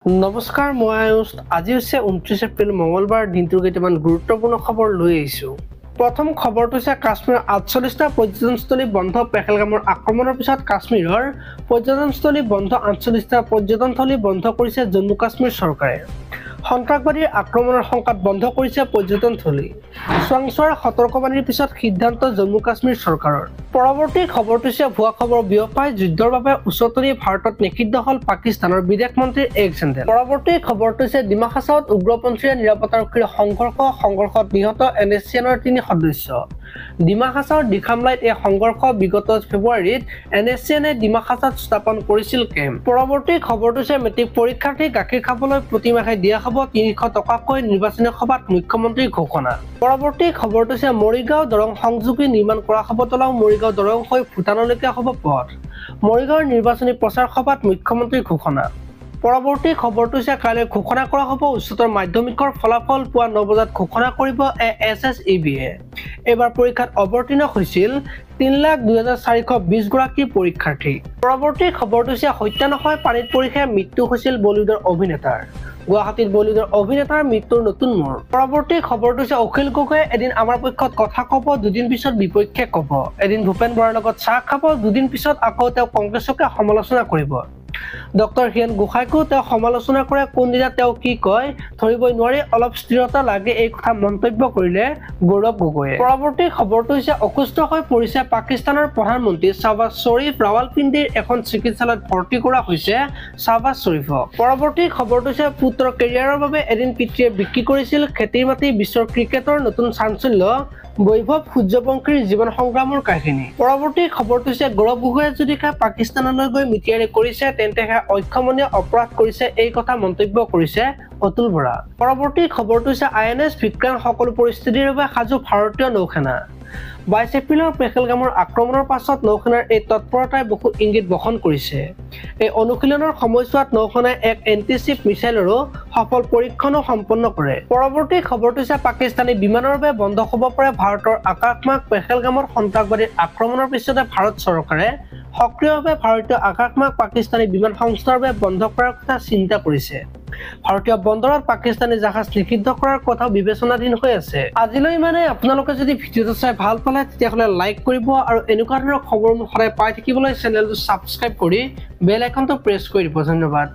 নমস্কাৰ, মই আয়ুষ। আজি হৈছে 29 এপ্ৰিল মঙলবাৰ। দিনটোৰ কেইটামান গুৰুত্বপূৰ্ণ খবৰ লৈ আহিছোঁ। প্ৰথম খবৰটো হৈছে কাশ্মীৰৰ 48টা পৰ্যটনস্থলী বন্ধ। পেহেলগামৰ আক্ৰমণৰ পিছত কাশ্মীৰৰ পৰ্যটনস্থলী বন্ধ। 48টা পৰ্যটনস্থলী বন্ধ কৰিছে জম্মু কাশ্মীৰ চৰকাৰে। সন্ত্ৰাসবাদীৰ আক্ৰমণৰ শংকাত বন্ধ কৰিছে পৰ্যটনস্থলী। চোৱাংচোৱাৰ সতৰ্কবাণীৰ পিছত সিদ্ধান্ত জম্মু কাশ্মীৰ চৰকাৰৰ। পৰৱৰ্তী খবৰটো হৈছে ভুৱা খবৰ বিয়পাই যুদ্ধৰ বাবে উচতনি ভাৰতত নিষিদ্ধ হ'ল পাকিস্তানৰ বিদেশ মন্ত্ৰীৰ এক চেণ্ডেল। পৰৱৰ্তী খবৰটো হৈছে ডিমা হাছাওত উগ্ৰপন্থীৰ নিৰাপত্তাৰক্ষীৰ সংঘৰ্ষত নিহত NSCNৰ 3 সদস্য। ডিমা হাছাওৰ দিখামলাইত এই সংঘৰ্ষ। বিগত ফেব্ৰুৱাৰীত NSCNে ডিমা হাছাওত স্থাপন কৰিছিল কেম্প। পৰৱৰ্তী খবৰটো হৈছে মেট্ৰিক পৰীক্ষাৰ্থী গাখীৰ খাবলৈ প্ৰতিমাহে দিয়া হ'ব 300 টকাকৈ। নিৰ্বাচনী সভাত মুখ্যমন্ত্ৰীৰ ঘোষণা। পৰৱৰ্তী খবৰটো হৈছে মৰিগাঁও দৰং সংযোগী নিৰ্মাণ কৰা হ'ব দলং। মৰিগাঁও দৰং হৈ ভূটানলৈকে হ'ব পথ। মৰিগাঁৱৰ নিৰ্বাচনী প্ৰচাৰ সভাত মুখ্যমন্ত্ৰীৰ ঘোষণা। পৰৱৰ্তী খবৰটো হৈছে কাইলৈ ঘোষণা কৰা হ'ব উচ্চতৰ মাধ্যমিকৰ ফলাফল। পুৱা 9 বজাত ঘোষণা কৰিব SSEBয়ে। এইবাৰ পৰীক্ষাত অৱতীৰ্ণ হৈছিল 3,02,420 গৰাকী পৰীক্ষাৰ্থী। পৰৱৰ্তী খবৰটো হৈছে হত্যা নহয় পানীত পৰিহে মৃত্যু হৈছিল বলিউডৰ অভিনেতাৰ। গুৱাহাটীত বলিউডৰ অভিনেতাৰ মৃত্যুৰ নতুন মোৰ। পৰৱৰ্তী খবৰটো হৈছে অখিল গগৈয়ে এদিন আমাৰ পক্ষত কথা ক'ব, দুদিন পিছত বিপক্ষে ক'ব। এদিন ভূপেন বৰাৰ লগত চাহ খাব, দুদিন পিছত আকৌ তেওঁ কংগ্ৰেছকে সমালোচনা কৰিব। ডক্টৰ হিৰেণ গোহাঁইকো তেওঁ সমালোচনা কৰে। কোনদিনা তেওঁ কি কয় ধৰিবই নোৱাৰি। অলপ স্থিৰতা লাগে, এই কথা মন্তব্য কৰিলে গৌৰৱ গগৈয়ে। পৰৱৰ্তী খবৰটো হৈছে অসুস্থ হৈ পৰিছে পাকিস্তানৰ প্ৰধানমন্ত্ৰী শ্বাহবাজ শ্বৰীফ। ৰাৱালপিণ্ডিৰ এখন চিকিৎসালয়ত ভৰ্তি কৰা হৈছে শ্বাহবাজ শ্বৰীফক। পৰৱৰ্তী খবৰটো হৈছে পুত্ৰৰ কেৰিয়াৰৰ বাবে এদিন পিতৃয়ে বিক্ৰী কৰিছিল খেতিৰ মাটি। বিশ্বৰ ক্ৰিকেটৰ নতুন চাঞ্চল্য বৈভৱ সূৰ্যবংশীৰ জীৱন সংগ্ৰামৰ কাহিনী। পৰৱৰ্তী খবৰটো হৈছে গৌৰৱ গগৈয়ে যদি পাকিস্তানলৈ গৈ মিটিয়াৰি কৰিছে তেন্তে সেয়া অক্ষমনীয় অপৰাধ কৰিছে, এই কথা মন্তব্য কৰিছে অতুল বৰা। পৰৱৰ্তী খবৰটো হৈছে INS বিক্ৰান্ত সকলো পৰিস্থিতিৰ বাবে সাজু ভাৰতীয় নৌসেনা। 22 এপ্ৰিলৰ পেহেলগামৰ আক্ৰমণৰ পাছত নৌসেনাৰ এই তৎপৰতাই বহু ইংগিত বহন কৰিছে। এই অনুশীলনৰ সময়ছোৱাত নৌসেনাই এক এণ্টি-শ্বিপ মিছাইলৰো সফল পৰীক্ষণো সম্পন্ন কৰে। পৰৱৰ্তী খবৰটো হৈছে পাকিস্তানী বিমানৰ বাবে বন্ধ হ'ব পাৰে ভাৰতৰ আকাশমাৰ্গ। পেহেলগামত সন্ত্ৰাসবাদীৰ আক্ৰমণৰ পিছতে ভাৰত চৰকাৰে সক্ৰিয়ভাৱে ভাৰতীয় আকাশমাৰ্গ পাকিস্তানী বিমান সংস্থাৰ বাবে বন্ধ কৰাৰ কথা চিন্তা কৰিছে। ভাৰতীয় বন্দৰত পাকিস্তানী জাহাজ নিষিদ্ধ কৰাৰ কথাও বিবেচনাধীন হৈ আছে। আজিলৈ ইমানে। আপোনালোকে যদি ভিডিঅ'টো চাই ভাল পালে তেতিয়াহ'লে লাইক কৰিব আৰু এনেকুৱা ধৰণৰ খবৰবোৰ সদায় পাই থাকিবলৈ চেনেলটো ছাবস্ক্ৰাইব কৰি বেল আইকনটো প্ৰেছ কৰি দিব। ধন্যবাদ।